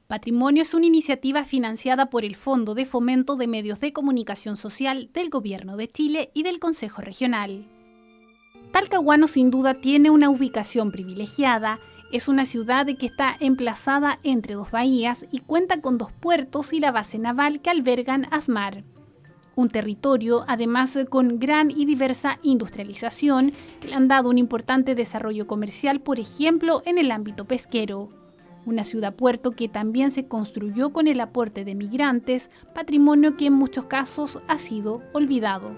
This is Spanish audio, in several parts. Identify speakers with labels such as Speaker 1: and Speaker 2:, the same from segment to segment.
Speaker 1: Patrimonio es una iniciativa financiada por el Fondo de Fomento de Medios de Comunicación Social del Gobierno de Chile y del Consejo Regional. Talcahuano sin duda tiene una ubicación privilegiada. Es una ciudad que está emplazada entre dos bahías y cuenta con dos puertos y la base naval que albergan ASMAR. Un territorio, además, con gran y diversa industrialización que le han dado un importante desarrollo comercial, por ejemplo, en el ámbito pesquero. Una ciudad-puerto que también se construyó con el aporte de migrantes, patrimonio que en muchos casos ha sido olvidado.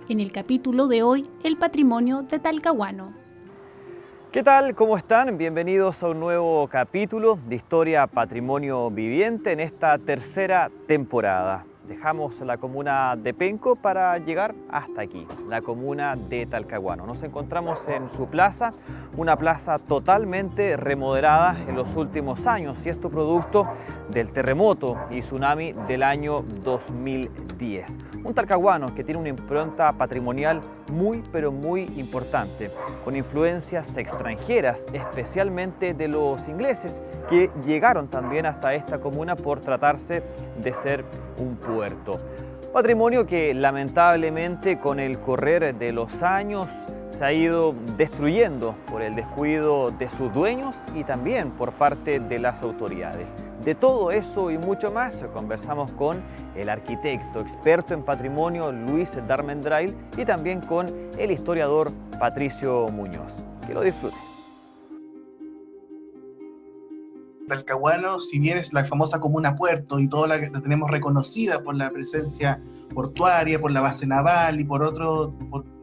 Speaker 1: En el capítulo de hoy, el patrimonio de Talcahuano.
Speaker 2: ¿Qué tal? ¿Cómo están? Bienvenidos a un nuevo capítulo de Historia Patrimonio Viviente en esta tercera temporada. Dejamos la comuna de Penco para llegar hasta aquí, la comuna de Talcahuano. Nos encontramos en su plaza, una plaza totalmente remodelada en los últimos años, y esto producto del terremoto y tsunami del año 2010. Un talcahuano que tiene una impronta patrimonial muy importante, con influencias extranjeras, especialmente de los ingleses, que llegaron también hasta esta comuna por tratarse de ser un puerto. Patrimonio que lamentablemente con el correr de los años se ha ido destruyendo por el descuido de sus dueños y también por parte de las autoridades. De todo eso y mucho más conversamos con el arquitecto experto en patrimonio Luis Darmendrail y también con el historiador Patricio Muñoz. Que lo disfruten.
Speaker 3: Talcahuano, si bien es la famosa comuna puerto y toda la tenemos reconocida por la presencia portuaria, por la base naval y por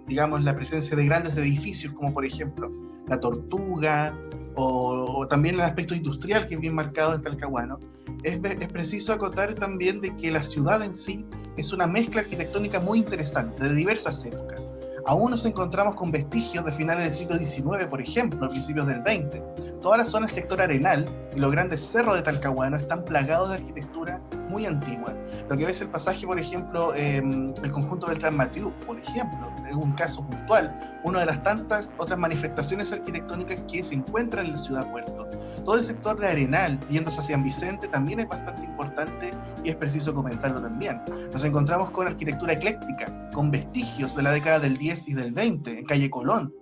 Speaker 3: digamos, la presencia de grandes edificios como por ejemplo la Tortuga o también el aspecto industrial que es bien marcado en Talcahuano, es preciso acotar también de que la ciudad en sí es una mezcla arquitectónica muy interesante de diversas épocas. Aún nos encontramos con vestigios de finales del siglo XIX, por ejemplo, a principios del XX. Toda la zona del sector Arenal y los grandes cerros de Talcahuano están plagados de arquitectura muy antigua. Lo que ves el pasaje, por ejemplo, el conjunto del Transmatiu, por ejemplo, es un caso puntual, una de las tantas otras manifestaciones arquitectónicas que se encuentran en la ciudad puerto. Todo el sector de Arenal, yéndose hacia San Vicente, también es bastante importante y es preciso comentarlo también. Nos encontramos con arquitectura ecléctica, con vestigios de la década del 10 y del 20, en calle Colón,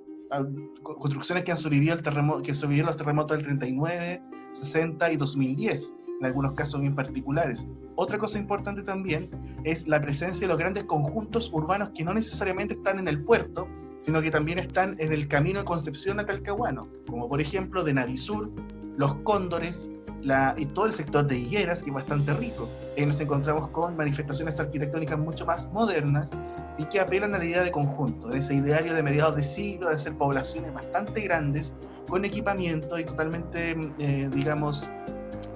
Speaker 3: construcciones que han sobrevivido los terremotos del 39, 60 y 2010, en algunos casos bien particulares. Otra cosa importante también es la presencia de los grandes conjuntos urbanos que no necesariamente están en el puerto, sino que también están en el camino de Concepción a Talcahuano, como por ejemplo de Navisur, Los Cóndores, y todo el sector de Higueras, que es bastante rico. Nos encontramos con manifestaciones arquitectónicas mucho más modernas y que apelan a la idea de conjunto, en ese ideario de mediados de siglo, de hacer poblaciones bastante grandes, con equipamiento y totalmente, digamos,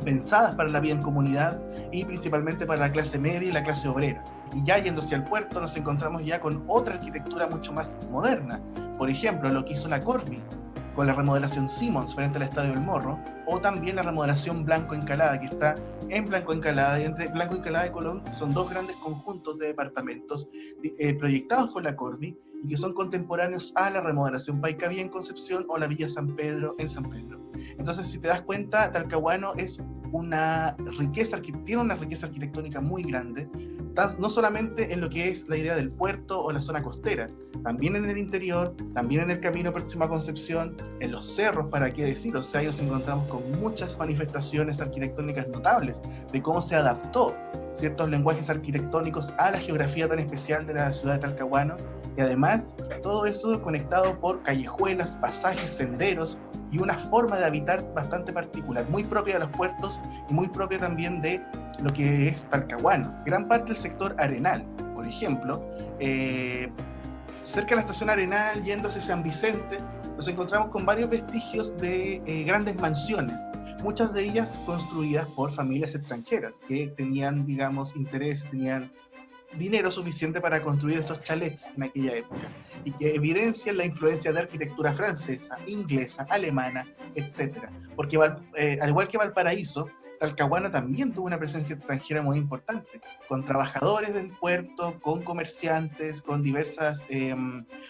Speaker 3: pensadas para la vida en comunidad y principalmente para la clase media y la clase obrera. Y ya yendo hacia el puerto nos encontramos ya con otra arquitectura mucho más moderna. Por ejemplo, lo que hizo la Corby con la remodelación Simons frente al Estadio del Morro, o también la remodelación Blanco Encalada, que está en Blanco Encalada, y entre Blanco Encalada y Colón son dos grandes conjuntos de departamentos proyectados por la Corby y que son contemporáneos a la remodelación Paicavía en Concepción o la Villa San Pedro en San Pedro. Entonces, si te das cuenta, Talcahuano es tiene una riqueza arquitectónica muy grande, no solamente en lo que es la idea del puerto o la zona costera, también en el interior, también en el camino próximo a Concepción, en los cerros, para qué decir, o sea, nos encontramos con muchas manifestaciones arquitectónicas notables de cómo se adaptó ciertos lenguajes arquitectónicos a la geografía tan especial de la ciudad de Talcahuano, y además todo eso conectado por callejuelas, pasajes, senderos y una forma de habitar bastante particular, muy propia de los puertos y muy propia también de lo que es Talcahuano. Gran parte del sector Arenal, por ejemplo, cerca de la estación Arenal, yendo hacia San Vicente, nos encontramos con varios vestigios de grandes mansiones, muchas de ellas construidas por familias extranjeras que tenían, digamos, interés, tenían dinero suficiente para construir esos chalets en aquella época y que evidencian la influencia de arquitectura francesa, inglesa, alemana, etc. Porque al igual que Valparaíso, Talcahuano también tuvo una presencia extranjera muy importante, con trabajadores del puerto, con comerciantes, con diversas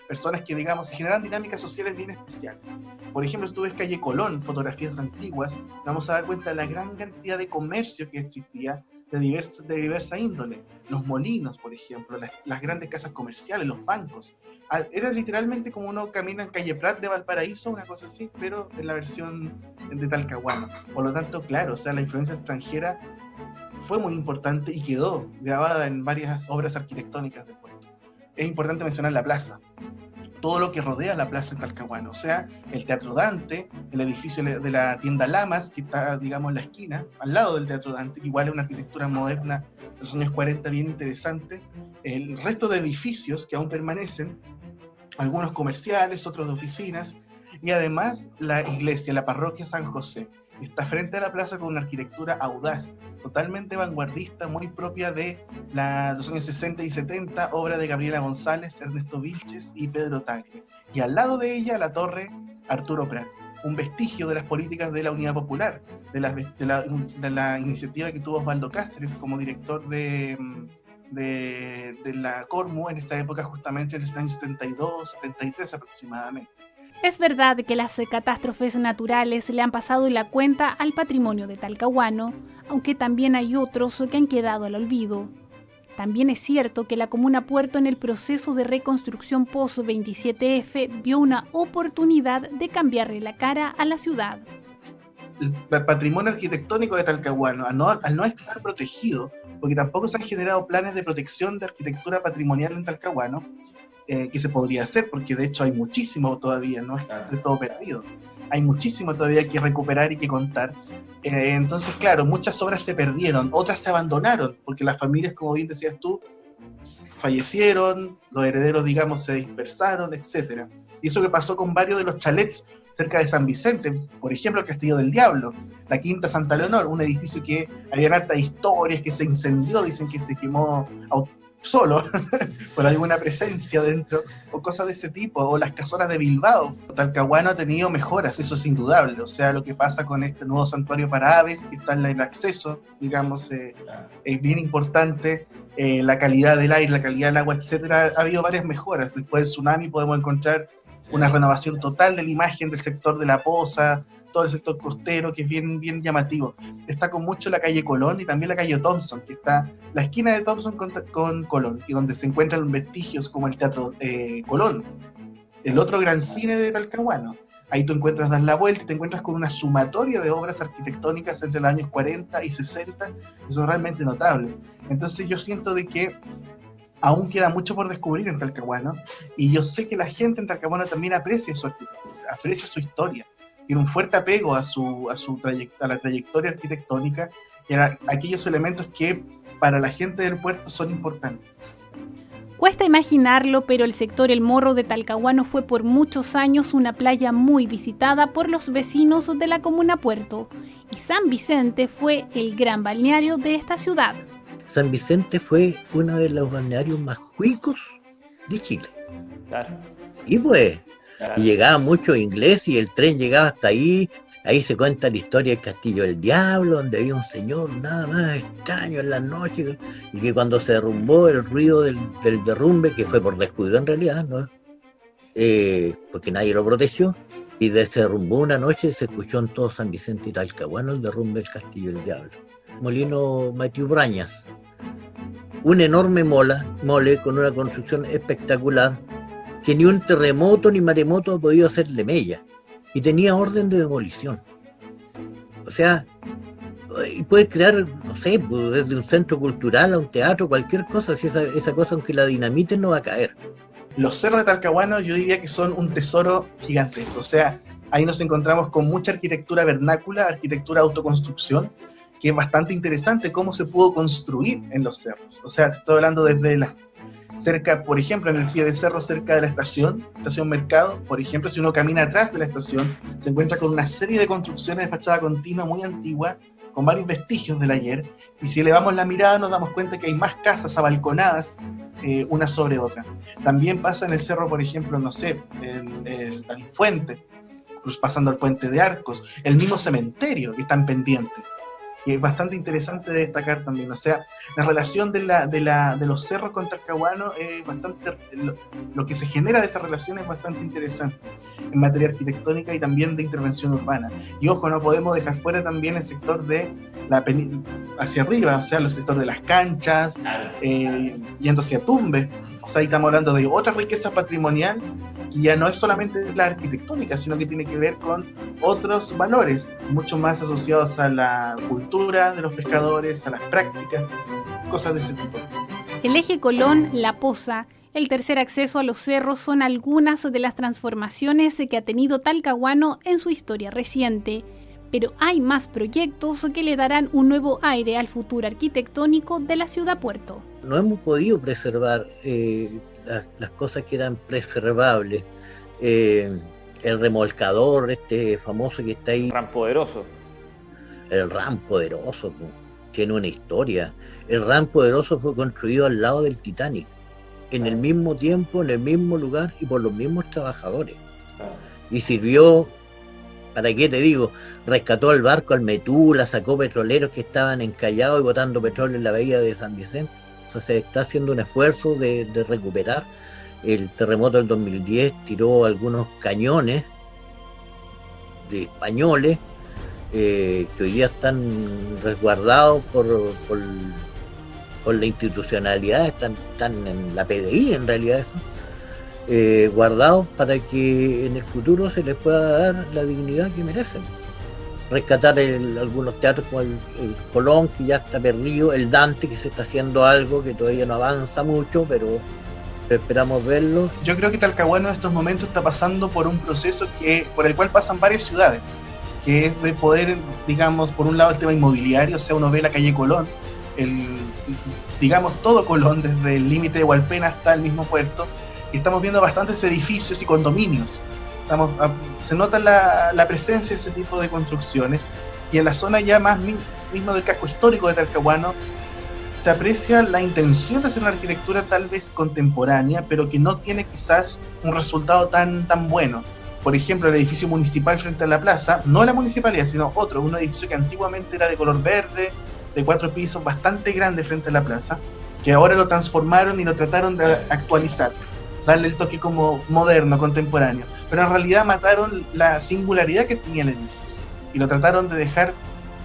Speaker 3: personas que, digamos, se generan dinámicas sociales bien especiales. Por ejemplo, si tú ves calle Colón, fotografías antiguas, vamos a dar cuenta de la gran cantidad de comercio que existía de diversa índole. Los molinos, por ejemplo, las grandes casas comerciales, los bancos. Era literalmente como uno camina en calle Prat de Valparaíso, una cosa así, pero en la versión de Talcahuano. Por lo tanto, claro, o sea, la influencia extranjera fue muy importante y quedó grabada en varias obras arquitectónicas del puerto. Es importante mencionar la plaza, todo lo que rodea la plaza en Talcahuano, o sea, el Teatro Dante, el edificio de la tienda Lamas, que está, digamos, en la esquina, al lado del Teatro Dante, que igual es una arquitectura moderna de los años 40 bien interesante, el resto de edificios que aún permanecen, algunos comerciales, otros de oficinas, y además la iglesia, la parroquia San José, está frente a la plaza con una arquitectura audaz, totalmente vanguardista, muy propia de los años 60 y 70, obra de Gabriela González, Ernesto Vilches y Pedro Tagle. Y al lado de ella la torre Arturo Prat, un vestigio de las políticas de la Unidad Popular, de la iniciativa que tuvo Osvaldo Cáceres como director de la Cormu en esa época, justamente en los años 72, 73 aproximadamente.
Speaker 1: Es verdad que las catástrofes naturales le han pasado la cuenta al patrimonio de Talcahuano, aunque también hay otros que han quedado al olvido. También es cierto que la Comuna Puerto en el proceso de reconstrucción post-27F vio una oportunidad de cambiarle la cara a la ciudad.
Speaker 3: El patrimonio arquitectónico de Talcahuano, al no estar protegido, porque tampoco se han generado planes de protección de arquitectura patrimonial en Talcahuano, que se podría hacer, porque de hecho hay muchísimo todavía, no está todo perdido. Hay muchísimo todavía que recuperar y que contar. Entonces, claro, muchas obras se perdieron, otras se abandonaron, porque las familias, como bien decías tú, fallecieron, los herederos, digamos, se dispersaron, etc. Y eso que pasó con varios de los chalets cerca de San Vicente, por ejemplo, el Castillo del Diablo, la Quinta Santa Leonor, un edificio que había hartas historias, que se incendió, dicen que se quemó solo, por alguna presencia dentro, o cosas de ese tipo, o las casonas de Bilbao. Talcahuano ha tenido mejoras, eso es indudable, o sea, lo que pasa con este nuevo santuario para aves, que está en el acceso, digamos, es bien importante, la calidad del aire, la calidad del agua, etcétera, ha habido varias mejoras. Después del tsunami podemos encontrar una renovación total de la imagen del sector de La Poza, todo el sector costero, que es bien, bien llamativo. Destaco mucho la calle Colón y también la calle Thompson, que está la esquina de Thompson con Colón, y donde se encuentran vestigios como el Teatro Colón, el otro gran cine de Talcahuano. Ahí tú das la vuelta y te encuentras con una sumatoria de obras arquitectónicas entre los años 40 y 60, que son realmente notables. Entonces yo siento de que aún queda mucho por descubrir en Talcahuano, y yo sé que la gente en Talcahuano también aprecia su arquitectura, aprecia su historia, tiene un fuerte apego a la trayectoria arquitectónica y a aquellos elementos que para la gente del puerto son importantes.
Speaker 1: Cuesta imaginarlo, pero el sector El Morro de Talcahuano fue por muchos años una playa muy visitada por los vecinos de la Comuna Puerto, y San Vicente fue el gran balneario de esta ciudad.
Speaker 4: San Vicente fue uno de los balnearios más cuicos de Chile.
Speaker 2: Claro.
Speaker 4: Y pues, y llegaba mucho inglés y el tren llegaba hasta ahí. Ahí se cuenta la historia del Castillo del Diablo, donde había un señor nada más extraño en las noches, y que cuando se derrumbó el ruido del derrumbe, que fue por descuido en realidad, ¿no? Porque nadie lo protegió, y se derrumbó una noche, se escuchó en todo San Vicente y Talcahuano el derrumbe del Castillo del Diablo. Molino Mathieu Brañas, un enorme mole con una construcción espectacular, que ni un terremoto ni maremoto ha podido hacerle mella, y tenía orden de demolición. O sea, puedes crear, no sé, desde un centro cultural a un teatro, cualquier cosa, si esa cosa, aunque la dinamiten, no va a caer.
Speaker 3: Los cerros de Talcahuano yo diría que son un tesoro gigantesco, o sea, ahí nos encontramos con mucha arquitectura vernácula, arquitectura autoconstrucción, que es bastante interesante cómo se pudo construir en los cerros. O sea, te estoy hablando desde cerca, por ejemplo, en el pie de cerro, cerca de la estación Mercado, por ejemplo, si uno camina atrás de la estación, se encuentra con una serie de construcciones de fachada continua muy antigua, con varios vestigios del ayer, y si elevamos la mirada nos damos cuenta que hay más casas abalconadas, una sobre otra. También pasa en el cerro, por ejemplo, no sé, en la Fuente, pasando el puente de Arcos, el mismo cementerio que está en pendiente. que es bastante interesante de destacar también. O sea, la relación de los cerros con Talcahuano es bastante, lo que se genera de esa relación es bastante interesante en materia arquitectónica y también de intervención urbana. Y ojo, no podemos dejar fuera también el sector de hacia arriba, o sea, los sectores de las canchas, yendo hacia Tumbes. O sea, ahí estamos hablando de otra riqueza patrimonial que ya no es solamente la arquitectónica, sino que tiene que ver con otros valores, mucho más asociados a la cultura de los pescadores, a las prácticas, cosas de ese tipo.
Speaker 1: El eje Colón, La Poza, el tercer acceso a los cerros son algunas de las transformaciones que ha tenido Talcahuano en su historia reciente. Pero hay más proyectos que le darán un nuevo aire al futuro arquitectónico de la ciudad puerto.
Speaker 4: No hemos podido preservar las cosas que eran preservables. El remolcador famoso que está ahí.
Speaker 2: El
Speaker 4: RAM Poderoso, tiene una historia. El RAM Poderoso fue construido al lado del Titanic, en el mismo tiempo, en el mismo lugar y por los mismos trabajadores. Y sirvió, ¿para qué te digo? Rescató al barco al Metula, sacó petroleros que estaban encallados y botando petróleo en la bahía de San Vicente. O sea, se está haciendo un esfuerzo de recuperar. El terremoto del 2010 tiró algunos cañones de españoles que hoy día están resguardados por la institucionalidad, están en la PDI en realidad eso, guardados para que en el futuro se les pueda dar la dignidad que merecen. Rescatar algunos teatros como el Colón, que ya está perdido, el Dante, que se está haciendo algo que todavía no avanza mucho, pero esperamos verlo.
Speaker 3: Yo creo que Talcahuano en estos momentos está pasando por un proceso por el cual pasan varias ciudades, que es de poder, digamos, por un lado el tema inmobiliario, o sea, uno ve la calle Colón, digamos todo Colón, desde el límite de Hualpén hasta el mismo puerto, y estamos viendo bastantes edificios y condominios. Se nota la presencia de ese tipo de construcciones, y en la zona ya más mismo del casco histórico de Talcahuano se aprecia la intención de hacer una arquitectura tal vez contemporánea, pero que no tiene quizás un resultado tan bueno. Por ejemplo, el edificio municipal frente a la plaza, no la municipalidad, sino un edificio que antiguamente era de color verde, de 4 pisos, bastante grande frente a la plaza, que ahora lo transformaron y lo trataron de actualizar, darle el toque como moderno, contemporáneo, pero en realidad mataron la singularidad que tenía el edificio y lo trataron de dejar,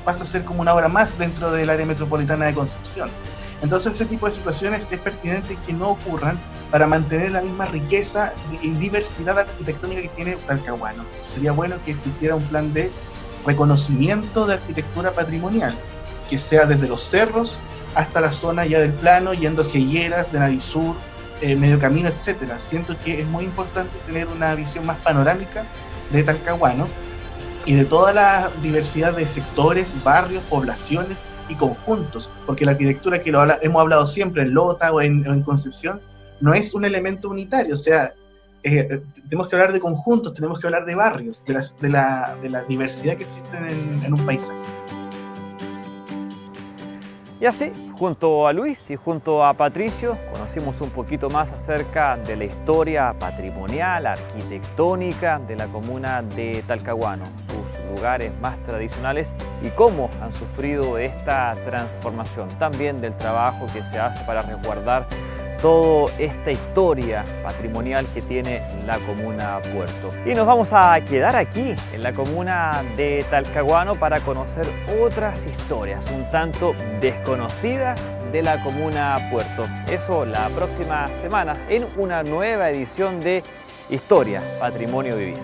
Speaker 3: pasa a ser como una obra más dentro del área metropolitana de Concepción. Entonces ese tipo de situaciones es pertinente que no ocurran para mantener la misma riqueza y diversidad arquitectónica que tiene Talcahuano. Sería bueno que existiera un plan de reconocimiento de arquitectura patrimonial, que sea desde los cerros hasta la zona ya del plano, yendo hacia Higueras, de Navisur, Medio Camino, etcétera. Siento que es muy importante tener una visión más panorámica de Talcahuano y de toda la diversidad de sectores, barrios, poblaciones y conjuntos, porque la arquitectura que hemos hablado siempre en Lota o en Concepción no es un elemento unitario, o sea, tenemos que hablar de conjuntos, tenemos que hablar de barrios, de la diversidad que existe en un paisaje.
Speaker 2: Y así, junto a Luis y junto a Patricio, conocimos un poquito más acerca de la historia patrimonial, arquitectónica de la comuna de Talcahuano, sus lugares más tradicionales y cómo han sufrido esta transformación, también del trabajo que se hace para resguardar toda esta historia patrimonial que tiene la comuna Puerto. Y nos vamos a quedar aquí en la comuna de Talcahuano para conocer otras historias un tanto desconocidas de la comuna Puerto. Eso la próxima semana en una nueva edición de Historia Patrimonio Viviente.